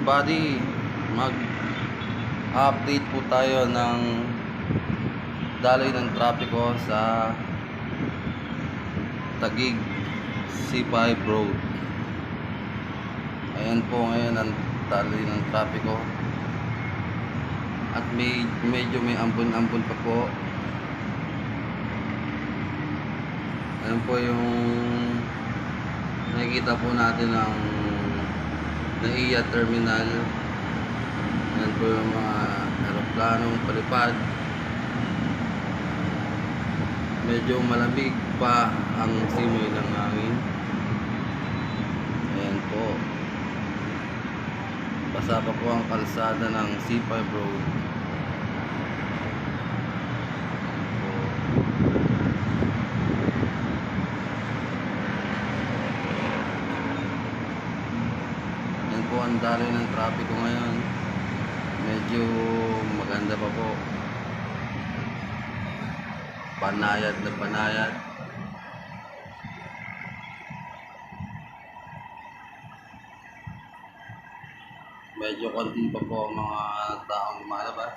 everybody, mag-update po tayo ng daloy ng trapiko sa Taguig C5 Road. Ayan po ngayon ang daloy ng trapiko at medyo may ambon-ambon pa po. Ayan po yung nakikita po natin ng NAIA terminal. Ayan po yung mga aeroplanong palipad. Medyo malamig pa ang simoy ng hangin. Ayan po, basa pa po ang kalsada ng C5 Road. Ang daloy ng trapiko ngayon, medyo maganda pa po, panayad na panayad. Medyo konti pa po ang mga taong lumalabas.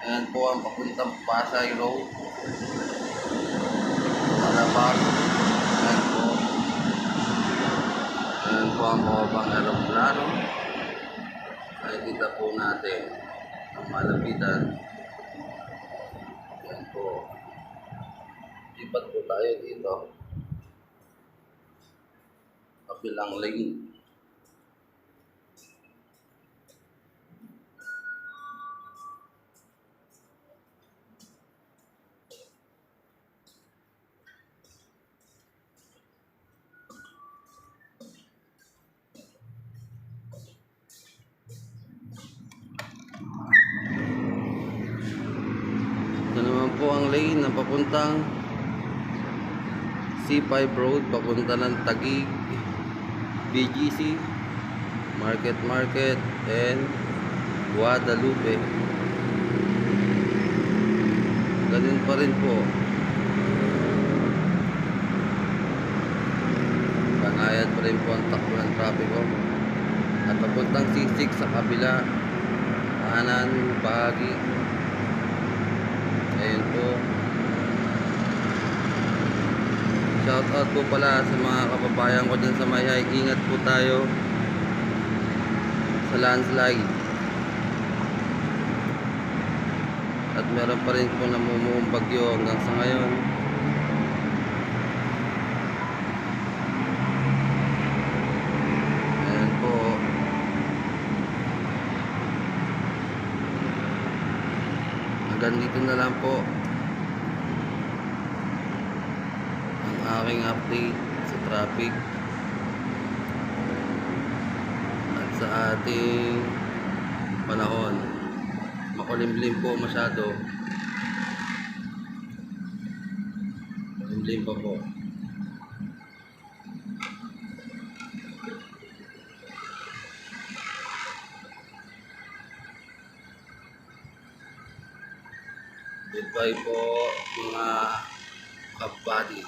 Ayan po ang papuntang Pasay Road, Malabag. Ayan po ang mababang aeroplano. Nakikita po natin ang malapitan. Ayan po, lipat po tayo dito, kabilang lane. Ito naman po ang lane na papuntang C5 Road, papunta ng Taguig, BGC, Market, and Guadalupe. Ganun pa rin po, panayad pa rin po ang takbo ng trapiko. At papuntang C6 sa kabila, kanan bahagi. Ayun po. Shoutout po pala sa mga kababayan ko dyan sa Mayhay. Ingat po tayo sa landslide. At meron pa rin po namumuong bagyo hanggang sa ngayon. Ayan po. Hanggang dito na lang po ang aking update sa traffic at sa ating panahon. Makulimlim po masyado, makulimlim pa po. Goodbye po mga kabady.